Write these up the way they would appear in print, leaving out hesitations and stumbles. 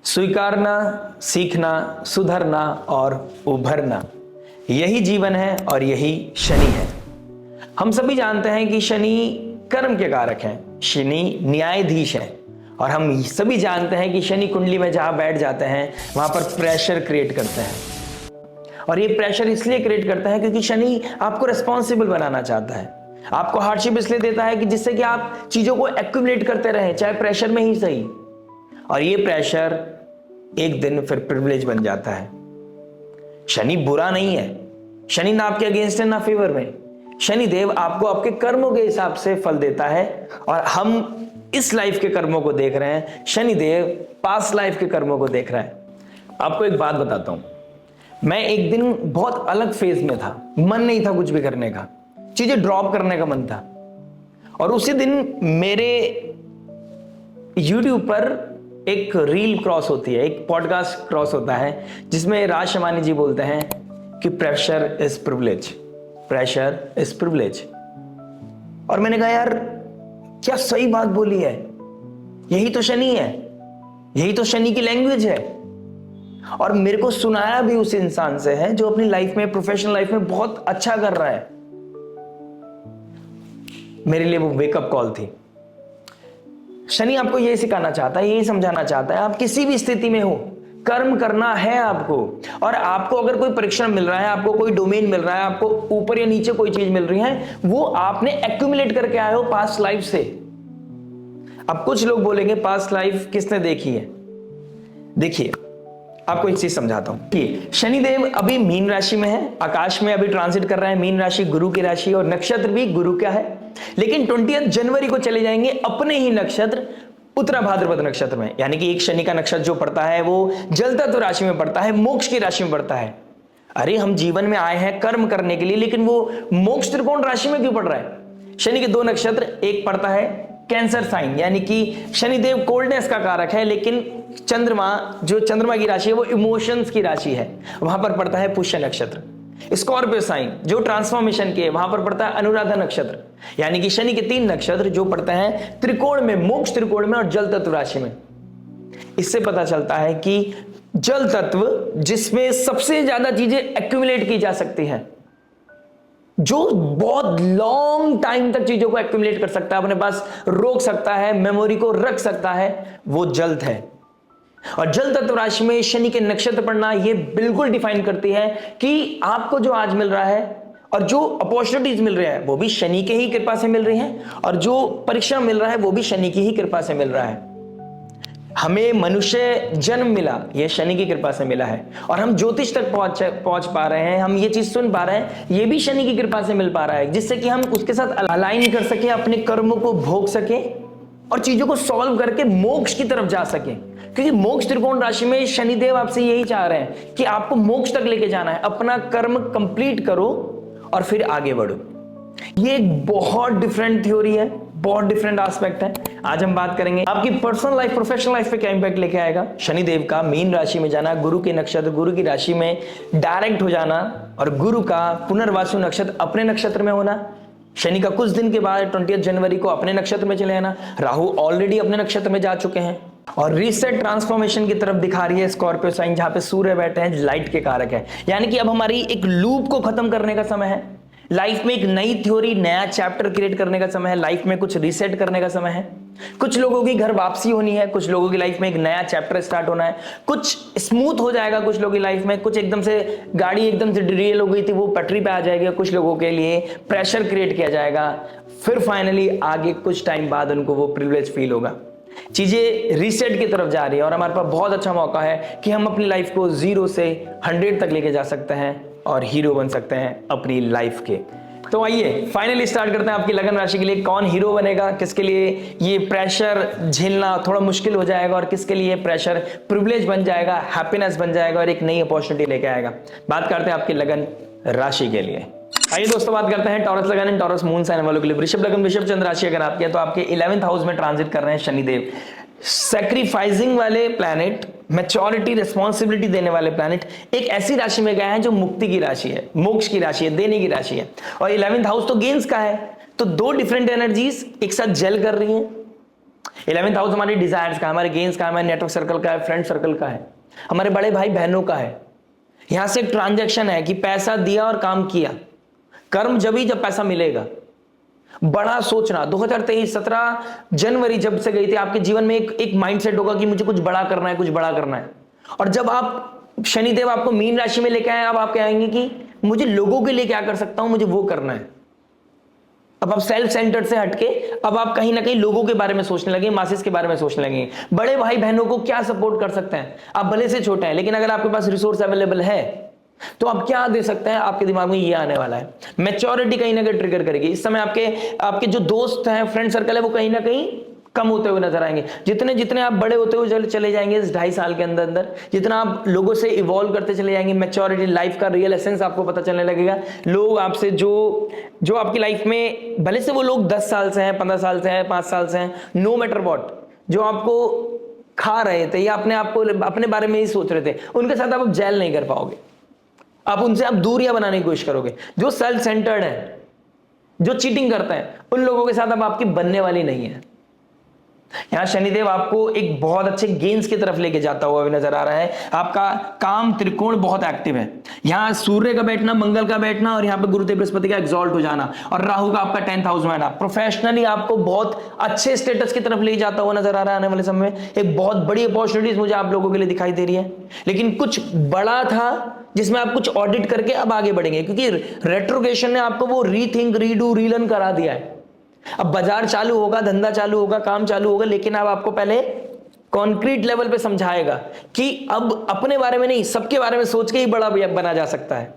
स्वीकारना, सीखना, सुधरना और उभरना, यही जीवन है और यही शनि है। हम सभी जानते हैं कि शनि कर्म के कारक हैं, शनि न्यायाधीश है और हम सभी जानते हैं कि शनि कुंडली में जहां बैठ जाते हैं वहां पर प्रेशर क्रिएट करते हैं। और ये प्रेशर इसलिए क्रिएट करता है क्योंकि शनि आपको रिस्पॉन्सिबल बनाना चाहता है, आपको हार्डशिप इसलिए देता है कि जिससे कि आप चीजों को एक्यूमुलेट करते रहें, चाहे प्रेशर में ही सही। और ये प्रेशर एक दिन फिर प्रिविलेज बन जाता है। शनि बुरा नहीं है, शनि ना आपके अगेंस्ट है ना फेवर में। शनि देव आपको आपके कर्मों के हिसाब से फल देता है और हम इस लाइफ के कर्मों को देख रहे हैं, शनि देव पास्ट लाइफ के कर्मों को देख रहा है। आपको एक बात बताता हूं, मैं एक दिन बहुत अलग फेज में था, मन नहीं था कुछ भी करने का, चीजें ड्रॉप करने का मन था। और उसी दिन मेरे YouTube पर एक रील क्रॉस होती है, एक पॉडकास्ट क्रॉस होता है जिसमें राज शमानी जी बोलते हैं कि pressure is privilege, pressure is privilege. और मैंने कहा यार क्या सही बात बोली है, यही तो शनि है, यही तो शनि की लैंग्वेज है। और मेरे को सुनाया भी उस इंसान से है जो अपनी लाइफ में, प्रोफेशनल लाइफ में बहुत अच्छा कर रहा है। मेरे लिए वो वेकअप कॉल थी। शनि आपको यही सिखाना चाहता है, यही समझाना चाहता है, आप किसी भी स्थिति में हो कर्म करना है आपको। और आपको अगर कोई परीक्षण मिल रहा है, आपको कोई डोमेन मिल रहा है, आपको ऊपर या नीचे कोई चीज मिल रही है, वो आपने एक्यूमुलेट करके आए हो पास्ट लाइफ से। अब कुछ लोग बोलेंगे पास्ट लाइफ किसने देखी है। देखिए आपको एक चीज समझाता हूं कि शनिदेव अभी मीन राशि में है, आकाश में अभी ट्रांजिट कर रहा है। मीन राशि गुरु की राशि और नक्षत्र भी गुरु का है। लेकिन 20 जनवरी को चले जाएंगे अपने ही नक्षत्र उत्तरा भाद्रपद नक्षत्र में। यानी कि एक शनि का नक्षत्र जो पड़ता है वो जल तत्व राशि में पड़ता है, मोक्ष की राशि में पड़ता है। अरे हम जीवन में आए हैं कर्म करने के लिए, लेकिन वो मोक्ष त्रिकोण राशि में क्यों पड़ रहा है। शनि के दो नक्षत्र, एक पड़ता है कैंसर साइन, यानी कि शनिदेव कोल्डनेस का कारक है, लेकिन चंद्रमा, जो चंद्रमा की राशि है वो इमोशंस की राशि है, वहां पर पड़ता है पुष्य नक्षत्र। स्कॉर्पियो साइन जो ट्रांसफॉर्मेशन के, वहां पर पड़ता है अनुराधा नक्षत्र। यानी कि शनि के 3 नक्षत्र जो पड़ते हैं त्रिकोण में, मोक्ष त्रिकोण में और जल तत्व राशि में। इससे पता चलता है कि जल तत्व जिसमें सबसे ज्यादा चीजें एक्यूमुलेट की जा सकती है, जो बहुत लॉन्ग टाइम तक चीजों को एक्यूमुलेट कर सकता है, अपने पास रोक सकता है, मेमोरी को रख सकता है, वो जल है। और जल तत्व राशि में शनि के नक्षत्र पड़ना ये बिल्कुल डिफाइन करती है कि आपको जो आज मिल रहा है और जो अपॉर्चुनिटीज मिल रही है वो भी शनि के ही कृपा से मिल रही हैं, और जो परीक्षा मिल रहा है वो भी शनि की ही कृपा से मिल रहा है। हमें मनुष्य जन्म मिला, यह शनि की कृपा से मिला है। और हम ज्योतिष तक पहुंच पा रहे हैं, हम ये चीज सुन पा रहे हैं, ये भी शनि की कृपा से मिल पा रहा है, जिससे कि हम उसके साथ अलाइन कर सके, अपने कर्मों को भोग सके और चीजों को सॉल्व करके मोक्ष की तरफ जा सके। क्योंकि मोक्ष त्रिकोण राशि में शनिदेव आपसे यही चाह रहे हैं कि आपको मोक्ष तक लेके जाना है, अपना कर्म कंप्लीट करो और फिर आगे बढ़ो। ये एक बहुत डिफरेंट थ्योरी है, बहुत डिफरेंट एस्पेक्ट है। आज हम बात करेंगे आपकी पर्सनल लाइफ, प्रोफेशनल लाइफ पे क्या इंपैक्ट लेके आएगा शनिदेव का मीन राशि में जाना, गुरु के नक्षत्र, गुरु की राशि में डायरेक्ट हो जाना, और गुरु का पुनर्वासु नक्षत्र अपने नक्षत्र में होना। शनि का कुछ दिन के बाद 20 जनवरी को अपने नक्षत्र में चले आना। राहु ऑलरेडी अपने नक्षत्र में जा चुके हैं और रीसेट ट्रांसफॉर्मेशन की तरफ दिखा रही है स्कॉर्पियो साइन, जहां पे सूर्य बैठे हैं, लाइट के कारक है। यानी कि अब हमारी एक लूप को खत्म करने का समय है, लाइफ में एक नई थ्योरी, नया चैप्टर क्रिएट करने का समय है, लाइफ में कुछ रीसेट करने का समय है। कुछ लोगों की घर वापसी होनी है, कुछ लोगों की लाइफ में एक नया चैप्टर स्टार्ट होना है, कुछ स्मूथ हो जाएगा कुछ लोगों की लाइफ में, कुछ एकदम से गाड़ी एकदम से डिरेल हो गई थी वो पटरी पे आ जाएगी, कुछ लोगों के लिए प्रेशर क्रिएट किया जाएगा, फिर फाइनली आगे कुछ टाइम बाद उनको वो प्रिविलेज फील होगा। चीजें रीसेट की तरफ जा रही है और हमारे पास बहुत अच्छा मौका है कि हम अपनी लाइफ को 0 से 100 तक लेके जा सकते हैं और हीरो बन सकते हैं अपनी लाइफ के। तो आइए फाइनली स्टार्ट करते हैं आपकी लगन राशि के लिए कौन हीरो बनेगा, किसके लिए ये प्रेशर झेलना थोड़ा मुश्किल हो जाएगा और किसके लिए प्रेशर प्रिविलेज बन जाएगा, हैप्पीनेस बन जाएगा और एक नई अपॉर्चुनिटी लेके आएगा। बात करते हैं आपकी लगन राशि के लिए। आइए दोस्तों बात करते हैं टॉरस लगन एंड टॉरस मून साइन वालों के लिए। वृषभ लगन, वृषभ चंद्र राशि अगर आपकी है तो आपके 11th हाउस में ट्रांजिट कर रहे हैं शनिदेव। सैक्रिफाइसिंग वाले प्लैनेट, मैच्योरिटी, रिस्पॉन्सिबिलिटी देने वाले प्लैनेट एक ऐसी राशि में गए हैं जो मुक्ति की राशि है, मोक्ष की राशि है, देने की राशि है। और 11th हाउस तो गेन्स का है। तो दो डिफरेंट एनर्जीज एक साथ जेल कर रही हैं। 11th हाउस हमारे डिजायर्स का, हमारे गेन्स का, हमारे नेटवर्क सर्कल का है, फ्रेंड सर्कल का है, हमारे बड़े भाई बहनों का है। यहां से एक ट्रांजैक्शन है कि पैसा दिया और काम किया, कर्म जब ही जब पैसा मिलेगा। बड़ा सोचना, 2023 17 जनवरी जब से गई थी आपके जीवन में एक माइंडसेट होगा कि मुझे कुछ बड़ा करना है, कुछ बड़ा करना है। और जब आप शनिदेव आपको मीन राशि में लेके आए, अब आप कहेंगे कि मुझे लोगों के लिए क्या कर सकता हूं, मुझे वो करना है। अब आप सेल्फ सेंटर्ड से हटके अब आप कहीं ना कहीं लोगों के बारे में सोचने लगे, मासेस के बारे में सोचने लगे, बड़े भाई बहनों को क्या सपोर्ट कर सकते हैं। आप भले से छोटे हैं, लेकिन अगर आपके पास रिसोर्स अवेलेबल है तो आप क्या दे सकते हैं, आपके दिमाग में ये आने वाला है। मैच्योरिटी कहीं ना कहीं ट्रिगर करेगी। इस समय आपके जो दोस्त हैं, फ्रेंड सर्कल है, वो कहीं ना कहीं कम होते हुए नजर आएंगे। जितने जितने आप बड़े होते हुए चले जाएंगे इस 2.5 साल के अंदर अंदर, जितना आप लोगों से इवॉल्व करते चले जाएंगे, मैच्योरिटी, लाइफ का रियल एसेंस आपको पता चलने लगेगा। लोग आपसे जो आपकी लाइफ में, भले से वो लोग 10 साल से हैं, 15 साल से हैं, 5 साल से हैं, नो मैटर वॉट, जो आपको खा रहे थे या अपने बारे में ही सोच रहे थे, उनके साथ आप जेल नहीं कर पाओगे। आप उनसे दूरियां बनाने की कोशिश करोगे। जो सेल्फ सेंटर्ड है, जो चीटिंग करते हैं, उन लोगों के साथ अब आपकी बनने वाली नहीं है। यहां शनिदेव आपको एक बहुत अच्छे गेन्स की तरफ लेके जाता हुआ भी नजर आ रहा है। आपका काम त्रिकोण बहुत एक्टिव है। यहां सूर्य का बैठना, मंगल का बैठना, और यहां पे गुरुदेव बृहस्पति का एग्जॉल्ट हो जाना, और राहु का आपका 10th हाउस में आना, प्रोफेशनली आपको बहुत अच्छे स्टेटस की तरफ ले जाता हुआ नजर आ रहा है। आने वाले समय में एक बहुत बड़ी अपॉर्चुनिटीज मुझे आप लोगों के लिए दिखाई दे रही है। लेकिन कुछ बड़ा था जिसमें आप कुछ ऑडिट करके अब आगे बढ़ेंगे, क्योंकि रेट्रोग्रेशन ने आपको वो रीथिंक, रीडू, रीलर्न करा दिया है। अब बाजार चालू होगा, धंधा चालू होगा, काम चालू होगा, लेकिन अब आपको पहले कॉन्क्रीट लेवल पे समझाएगा कि अब अपने बारे में नहीं, सबके बारे में सोच के ही बड़ा बना जा सकता है।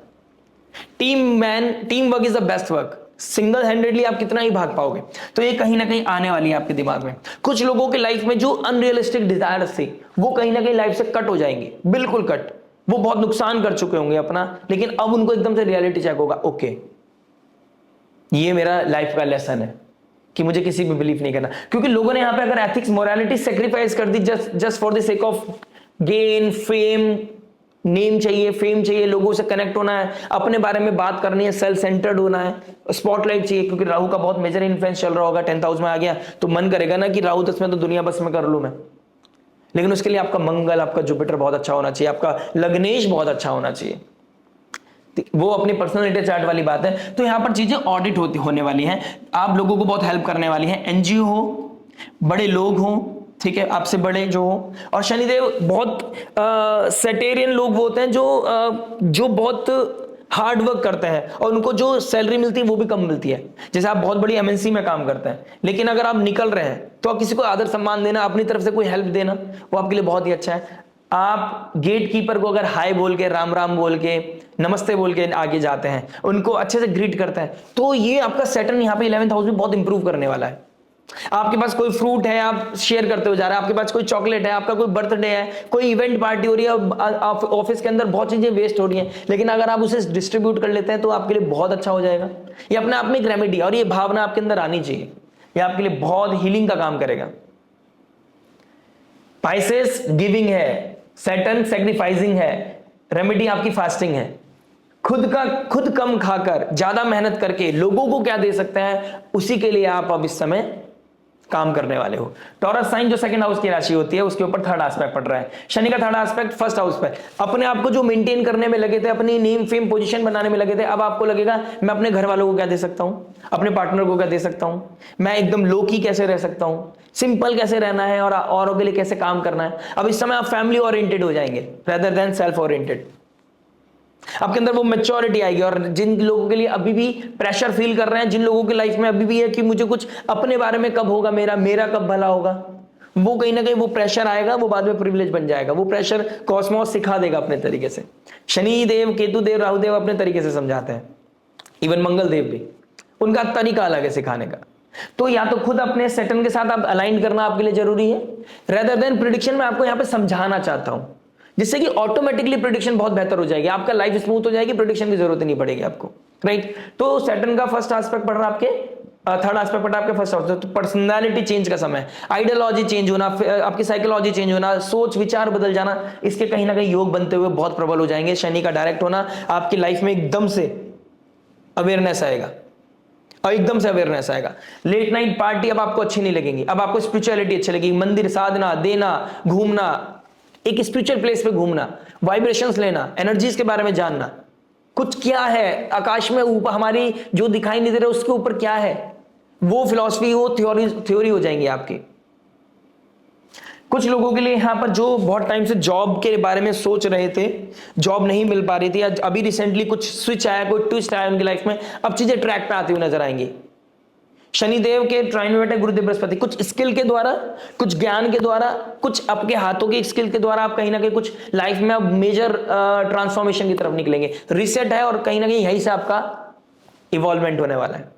Team work is the best work. Single handedly आप कितना ही भाग पाओगे। तो ये कहीं ना कहीं आने वाली है आपके दिमाग में। कुछ लोगों की लाइफ में जो अनरियलिस्टिक डिजायर्स थी, वो कहीं ना कहीं लाइफ से कट हो जाएंगे, बिल्कुल कट। वो बहुत नुकसान कर चुके होंगे अपना, लेकिन अब उनको एकदम से रियलिटी चेक होगा, ओके ये मेरा लाइफ का लेसन है कि मुझे किसी पे बिलीव नहीं करना। क्योंकि लोगों ने यहां पे अगर एथिक्स, मोरालिटी सेक्रीफाइस कर दी just for the sake of gain, fame, name चाहिए, फेम चाहिए, लोगों से कनेक्ट होना है, अपने बारे में बात करनी है, सेल्फ सेंटर्ड होना है, स्पॉटलाइट चाहिए। क्योंकि राहु का बहुत मेजर इन्फ्लुएंस चल रहा होगा, 10th हाउस में आ गया, तो मन करेगा ना कि राहु 10 में तो दुनिया बस में कर लूं मैं। लेकिन उसके लिए आपका मंगल, आपका जुपिटर बहुत अच्छा होना चाहिए, आपका लग्नेश बहुत अच्छा होना चाहिए। वो अपनी पर्सनालिटी चार्ट वाली बात है। तो यहां पर चीजें ऑडिट होने वाली हैं, आप लोगों को बहुत हेल्प करने वाली हैं। एनजीओ हो, बड़े लोग हों, ठीक है, आपसे बड़े जो हो। और शनिदेव बहुत सेटेरियन लोग होते हैं जो बहुत हार्ड वर्क करते हैं, और उनको जो सैलरी मिलती है वो भी कम मिलती है। जैसे आप बहुत बड़ी एमएनसी में काम करते हैं, लेकिन अगर आप निकल रहे हैं तो आप किसी को आदर सम्मान देना, अपनी तरफ से कोई हेल्प देना, वो आपके लिए बहुत ही अच्छा है। आप गेट कीपर को अगर हाय बोल के, राम राम बोल के, नमस्ते बोल के आगे जाते हैं, उनको अच्छे से ग्रीट करते हैं, तो ये आपका सैटर्न यहाँ पे 11th हाउस में बहुत इंप्रूव करने वाला है। आपके पास कोई फ्रूट है, आप शेयर करते हो जा रहे हैं, आपके पास कोई चॉकलेट है, आपका कोई बर्थडे है, कोई इवेंट पार्टी हो रही है, ऑफिस के अंदर बहुत चीजें वेस्ट हो रही हैं, लेकिन अगर आप उसे डिस्ट्रीब्यूट कर लेते हैं तो आपके लिए बहुत अच्छा हो जाएगा। ये अपने आप में एक रेमेडी, और ये भावना आपके अंदर आनी चाहिए, ये आपके लिए बहुत हीलिंग का काम करेगा। पाइसेस गिविंग है, सैटर्न सैक्रिफाइसिंग है, रेमेडी आपकी फास्टिंग है। खुद कम खाकर ज्यादा मेहनत करके लोगों को क्या दे सकते हैं, उसी के लिए आप अब इस समय काम करने वाले हो। टॉरस साइन जो 2nd हाउस की राशि होती है, उसके ऊपर 3rd एस्पेक्ट पड़ रहा है। शनि का 3rd एस्पेक्ट 1st हाउस पर। अपने आप को जो मेंटेन करने में लगे थे, अपनी नेम फेम पोजीशन बनाने में लगे थे, अब आपको लगेगा मैं अपने घर वालों को क्या दे सकता हूं, अपने पार्टनर को क्या दे सकता हूं, मैं एकदम लो की कैसे रह सकता हूं, सिंपल कैसे रहना है, और औरों के लिए कैसे काम करना है। अब इस समय आप फैमिली ओरिएंटेड हो जाएंगे रेदर देन सेल्फ ओरिएंटेड। आपके अंदर वो मैच्योरिटी आएगी। और जिन लोगों के लिए अभी भी प्रेशर फील कर रहे हैं, जिन लोगों की लाइफ में अभी भी है कि मुझे कुछ अपने बारे में कब होगा, मेरा कब भला होगा, वो कहीं ना कहीं वो प्रेशर आएगा, वो बाद में प्रिविलेज बन जाएगा। वो प्रेशर कॉस्मोस सिखा देगा अपने तरीके से। शनि देव, केतु देव, राहु देव अपने तरीके से समझाते हैं, इवन मंगल देव भी, उनका तरीका अलग है सिखाने का। तो या तो खुद अपने सैटर्न के साथ आप अलाइन करना आपके लिए जरूरी है, रेदर देन प्रिडिक्शन। मैं आपको यहां पे समझाना चाहता हूं, जिससे कि ऑटोमेटिकली प्रिडिक्शन बहुत बेहतर हो जाएगी, आपका लाइफ स्मूथ हो जाएगी, प्रिडिक्शन की जरूरत नहीं पड़ेगी आपको, राइट। तो सैटर्न का 1st एस्पेक्ट पढ़ रहा है आपके, 3rd एस्पेक्ट पढ़ रहा है आपके 1st हाउस। तो पर्सनालिटी चेंज का समय, आइडियोलॉजी चेंज होना, आपकी साइकोलॉजी चेंज होना, सोच विचार बदल जाना, इसके कहीं ना कहीं योग बनते हुए बहुत प्रबल हो जाएंगे। शनि का डायरेक्ट होना, आपकी लाइफ में एकदम से अवेयरनेस आएगा, और एकदम से अवेयरनेस आएगा। लेट नाइट पार्टी अब आपको अच्छी नहीं लगेंगी, अब आपको स्पिरिचुअलिटी अच्छी लगेगी, मंदिर, साधना, देना, घूमना, एक स्पिरिचुअल प्लेस पे घूमना, वाइब्रेशंस लेना, एनर्जीज के बारे में जानना, कुछ क्या है आकाश में ऊपर हमारी जो दिखाई नहीं दे रहा उसके ऊपर क्या है, वो फिलॉसफी, वो थ्योरी हो जाएंगी आपकी। कुछ लोगों के लिए यहां पर जो बहुत टाइम से जॉब के बारे में सोच रहे थे, जॉब नहीं मिल पा रही थी, अभी रिसेंटली कुछ स्विच आया, कोई ट्विस्ट आया उनकी लाइफ में, अब चीजें ट्रैक पे आती हुई नजर आएंगी। शनिदेव के ट्राइन में बैठे गुरुदेव बृहस्पति, कुछ स्किल के द्वारा, कुछ ज्ञान के द्वारा, कुछ आपके हाथों की स्किल के द्वारा आप कहीं ना कहीं कुछ लाइफ में अब मेजर ट्रांसफॉर्मेशन की तरफ निकलेंगे। रिसेट है और कहीं ना कहीं यही से आपका इवॉल्वमेंट होने वाला है।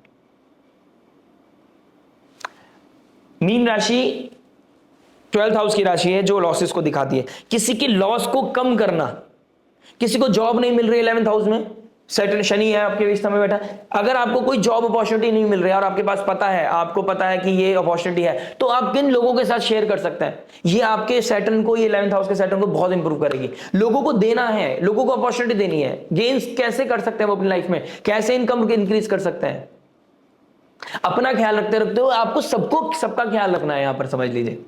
मीन राशि 12th हाउस की राशि है जो लॉसेस को दिखाती है, किसी की लॉस को कम करना। किसी को जॉब नहीं मिल रही 11th हाउस में, सैटर्न शनि है आपके अवस्था में बैठा, अगर आपको कोई जॉब अपॉर्चुनिटी नहीं मिल रही है और आपके पास पता है, आपको पता है कि ये अपॉर्चुनिटी है, तो आप किन लोगों के साथ शेयर कर सकते हैं। ये आपके सैटर्न को, ये 11th हाउस के सैटर्न को बहुत इंप्रूव करेगी। लोगों को देना है, लोगों को अपॉर्चुनिटी देनी है। गेन्स कैसे कर सकते हैं वो अपनी लाइफ में, कैसे इनकम इंक्रीज कर सकते हैं, अपना ख्याल रखते रखते हो आपको सबका ख्याल रखना है। यहां पर समझ लीजिए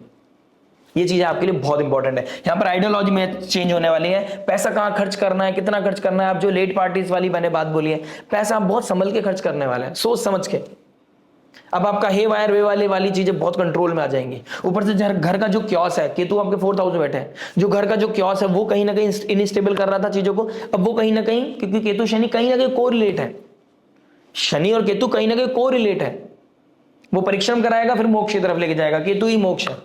ये चीजें आपके लिए बहुत इंपॉर्टेंट है। यहां पर आइडियोलॉजी में चेंज होने वाली है। पैसा कहां खर्च करना है, कितना खर्च करना है। आप जो लेट पार्टीज वाली मैंने बात बोली है, पैसा आप बहुत संभल के खर्च करने वाले हैं, सोच समझ के। अब आपका हे वायर वे वाली चीजें बहुत कंट्रोल में आ जाएंगी। ऊपर से घर का जो क्योस है, केतु आपके 4th हाउस में बैठे हैं, जो घर का जो क्योस है वो कहीं ना कहीं इनस्टेबल कर रहा था चीजों को, अब वो कहीं ना कहीं, क्योंकि केतु शनि कहीं ना कहीं कोरिलेट है, शनि और केतु कहीं ना कहीं कोरिलेट है, वो परिश्रम कराएगा फिर मोक्ष की तरफ लेके जाएगा। केतु ही मोक्ष है,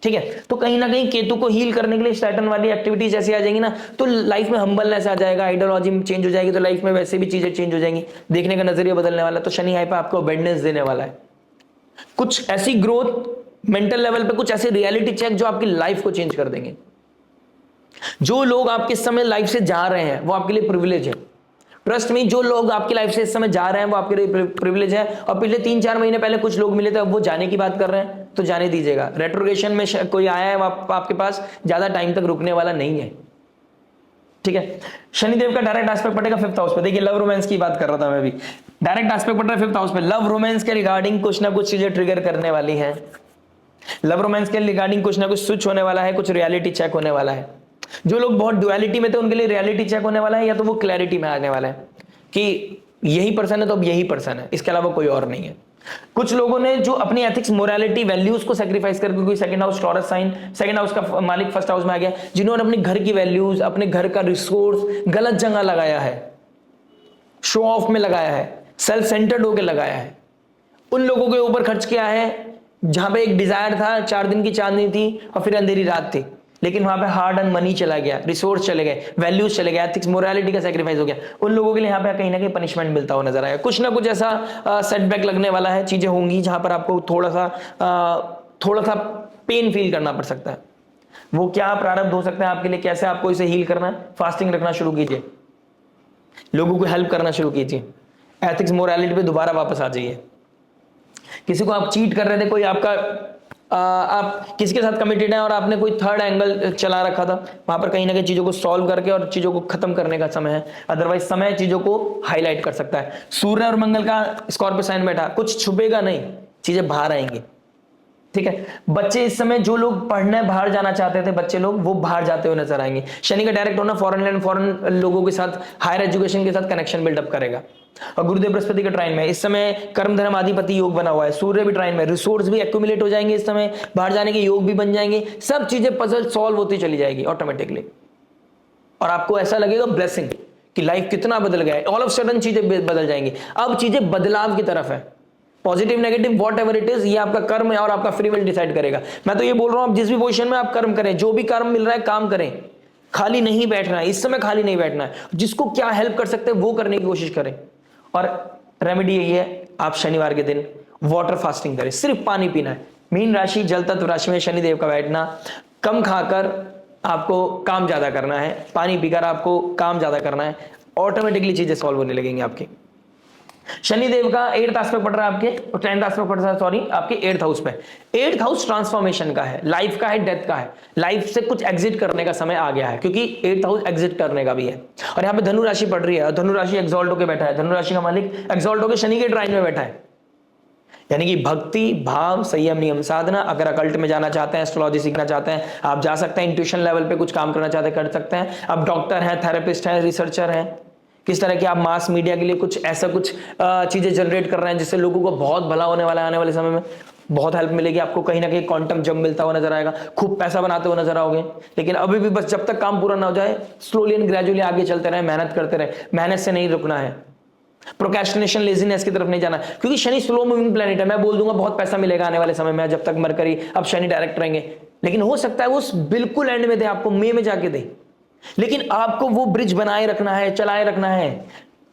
ठीक है। तो कहीं ना कहीं केतु को हील करने के लिए सैटर्न वाली एक्टिविटीज ऐसी आ जाएंगी ना, तो लाइफ में हम्बलनेस आ जाएगा, आइडियोलॉजी में चेंज हो जाएगी, तो लाइफ में वैसे भी चीजें चेंज हो जाएंगी, देखने का नजरिया बदलने वाला है। तो शनि यहाँ पे आपको अबेंडेंस देने वाला है, कुछ ऐसी ग्रोथ मेंटल लेवल पे, कुछ ऐसे रियलिटी चेक जो आपकी लाइफ को चेंज कर देंगे। जो लोग आपके समय लाइफ से जा रहे हैं वो आपके लिए प्रिविलेज है। ट्रस्ट में, जो लोग आपकी लाइफ से इस समय जा रहे हैं वो आपके लिए प्रिविलेज है। और पिछले 3-4 महीने पहले कुछ लोग मिले थे, अब वो जाने की बात कर रहे हैं, तो जाने दीजिएगा। रेट्रोग्रेशन में कोई आया है आपके पास, ज्यादा टाइम तक रुकने वाला नहीं है, ठीक है। शनिदेव का डायरेक्ट एस्पेक्ट पड़ेगा 5th हाउस पे। देखिए लव रोमांस की बात कर रहा था मैं भी, डायरेक्ट एस्पेक्ट पड़ रहा है 5th हाउस पे। लव रोमांस के रिगार्डिंग कुछ ना कुछ चीजें ट्रिगर करने वाली है, लव रोमांस के रिगार्डिंग कुछ ना कुछ स्विच होने वाला है, कुछ रियलिटी चेक होने वाला है। जो लोग बहुत डुअलिटी में थे उनके लिए रियलिटी चेक होने वाला है, या तो वो क्लैरिटी में आने वाला है कि यही पर्सन है तो अब यही पर्सन है, इसके अलावा कोई और नहीं है। कुछ लोगों ने जो अपनी एथिक्स, मोरालिटी, वैल्यूज को सेक्रीफाइस करके, क्योंकि 2nd house taurus sign, 2nd house का मालिक 1st हाउस में आ गया, जिन्होंने अपने घर की वैल्यूज, अपने घर का रिसोर्स गलत जगह लगाया है, शो ऑफ में लगाया है, सेल्फ सेंटर्ड होकर लगाया है, उन लोगों के ऊपर खर्च किया है जहां पे एक डिजायर था, 4 दिन की चांदनी थी और फिर अंधेरी रात थी, लेकिन वहां पे हार्ड एंड मनी चला गया, रिसोर्स चले गए, वैल्यूज चले गए, एथिक्स, मोरालिटी का सैक्रिफाइस हो गया। उन लोगों के लिए यहाँ पे कहीं ना कहीं पनिशमेंट मिलता हुआ नजर आएगा। कुछ ना कुछ ऐसा सेटबैक लगने वाला है, चीजें होंगी जहां पर आपको थोड़ा सा पेन फील करना पड़ सकता है। वो क्या प्रारब्ध हो सकता है आपके लिए, कैसे आपको इसे हील करना है। फास्टिंग रखना शुरू कीजिए, लोगों को हेल्प करना शुरू कीजिए, एथिक्स मोरालिटी पे दोबारा वापस आ जाइए। किसी को आप चीट कर रहे थे, कोई आपका आप किसी के साथ कमिटेड है और आपने कोई थर्ड एंगल चला रखा था, वहां पर कहीं ना कहीं चीजों को सॉल्व करके और चीजों को खत्म करने का समय है। अदरवाइज समय चीजों को हाईलाइट कर सकता है। सूर्य और मंगल का स्कॉर्पियो साइन बैठा, कुछ छुपेगा नहीं, चीजें बाहर आएंगी, ठीक है। बच्चे इस समय जो लोग पढ़ने बाहर जाना चाहते थे, बच्चे लोग वो बाहर जाते हुए नजर आएंगे। शनि का डायरेक्ट होना फॉरेन लैंड, फॉरेन लोगों के साथ, हायर एजुकेशन के साथ कनेक्शन बिल्डअप करेगा। और गुरुदेव बृहस्पति का ट्राइन में इस समय कर्म धर्म आधिपति योग बना हुआ है, सूर्य भी ट्राइन में, रिसोर्स भी एक्यूमुलेट हो जाएंगे इस समय, बाहर जाने के योग भी बन जाएंगे, सब चीजें पजल सॉल्व होती चली जाएगी ऑटोमेटिकली। और आपको ऐसा लगेगा ब्लेसिंग कि लाइफ कितना बदल गया है, ऑल ऑफ सडन चीजें बदल जाएंगी। अब चीजें बदलाव की तरफ है, positive negative what ever it is, ये आपका कर्म है और आपका फ्री विल डिसाइड करेगा। मैं तो ये बोल रहा हूं, आप जिस भी पोजीशन में आप कर्म करें, जो भी कर्म मिल रहा है काम करें, खाली नहीं बैठना है, इस समय खाली नहीं बैठना है, जिसको क्या हेल्प कर सकते हैं वो करने की कोशिश करें। और रेमेडी यही है, आप शनिवार के दिन वाटर फास्टिंग करें, सिर्फ पानी पीना है। मीन राशि जल तत्व राशि में शनिदेव का बैठना, कम खाकर आपको काम ज्यादा करना है, पानी पीकर आपको काम ज्यादा करना है, ऑटोमेटिकली चीजें सॉल्व होने लगेंगी आपकी। शनिदेव का 8th एस्पेक्ट पड़ रहा है आपके, 10th एस्पेक्ट पड़ रहा है, सॉरी, आपके 8th हाउस पे। 8th हाउस ट्रांसफॉर्मेशन का है, लाइफ का है, डेथ का है। लाइफ से कुछ एग्जिट करने का समय आ गया है, क्योंकि 8th हाउस एग्जिट करने का भी है। और यहाँ पे धनु राशि पड़ रही है, धनु राशि एक्सॉल्ट होकर बैठा है, धनु राशि का मालिक एक्सॉल्ट होकर शनि के ट्राइन में बैठा है। यानी कि भक्ति, भाव, संयम, नियम, साधना। अगर अकल्ट में जाना चाहते हैं, एस्ट्रोलॉजी सीखना चाहते हैं, आप जा सकते हैं। इंट्यूशन लेवल पे कुछ काम करना चाहते हैं, कर सकते हैं। आप डॉक्टर हैं, थेरेपिस्ट हैं, रिसर्चर हैं, किस तरह की आप मास मीडिया के लिए कुछ ऐसा कुछ चीजें जनरेट कर रहे हैं जिससे लोगों को बहुत भला होने वाला है, आने वाले समय में बहुत हेल्प मिलेगी आपको। कहीं ना कहीं क्वांटम जंप मिलता हुआ नजर आएगा, खूब पैसा बनाते हुए नजर आओगे। लेकिन अभी भी बस जब तक काम पूरा ना हो जाए, स्लोली एंड ग्रेजुअली आगे चलते रहे, मेहनत करते रहे, मेहनत से नहीं रुकना है। प्रोक्रेस्टिनेशन, लेजीनेस की तरफ नहीं जाना, क्योंकि शनि स्लो मूविंग प्लेनेट है। मैं बोल दूंगा बहुत पैसा मिलेगा आने वाले समय में, जब तक मरकरी, अब शनि डायरेक्ट रहेंगे, लेकिन हो सकता है वो बिल्कुल एंड में दे, आपको मई में जाके दे। लेकिन आपको वो ब्रिज बनाए रखना है, चलाए रखना है।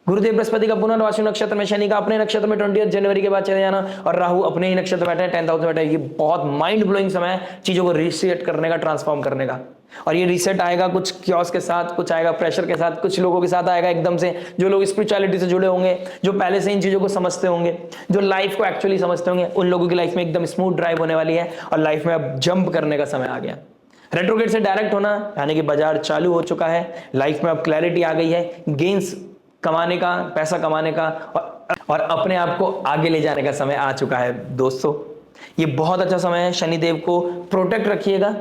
गुरुदेव बृहस्पति का पुनर्वासु नक्षत्र में, शनि का अपने नक्षत्र में 20 जनवरी के बाद चले जाना, और राहु अपने ही नक्षत्र बैठे हैं, 10th हाउस में बैठे हैं। ये बहुत माइंड ब्लोइंग समय है चीजों को रीसेट करने का, ट्रांसफॉर्म करने का। और ये रीसेट आएगा कुछ क्योस के साथ, कुछ आएगा प्रेशर के साथ, कुछ लोगों के साथ आएगा एकदम से, जो लोग स्पिरिचुअलिटी से जुड़े होंगे, जो पहले से इन चीजों को समझते होंगे, जो लाइफ को एक्चुअली समझते होंगे, उन लोगों की लाइफ में एकदम स्मूथ ड्राइव होने वाली है। और लाइफ में अब जंप करने का समय आ गया। रेट्रोग्रेड से डायरेक्ट होना, यानी कि बाजार चालू हो चुका है, लाइफ में अब क्लैरिटी आ गई है, गेन्स कमाने का, पैसा कमाने का, और अपने आप को आगे ले जाने का समय आ चुका है दोस्तों। ये बहुत अच्छा समय है। शनिदेव को प्रोटेक्ट रखिएगा,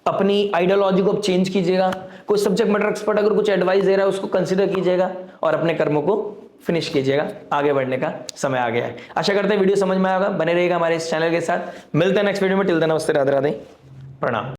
अपनी आइडियोलॉजी को चेंज कीजिएगा। कोई सब्जेक्ट मैटर एक्सपर्ट अगर कुछ एडवाइस दे रहा है, उसको कंसीडर कीजिएगा और अपने कर्मों को फिनिश कीजिएगा। आगे बढ़ने का समय आ गया है। आशा करते हैं वीडियो समझ में आएगा, बने रहेगा हमारे इस चैनल के साथ। मिलते हैं नेक्स्ट वीडियो में। टिल देन नमस्ते, राधे राधे, प्रणाम।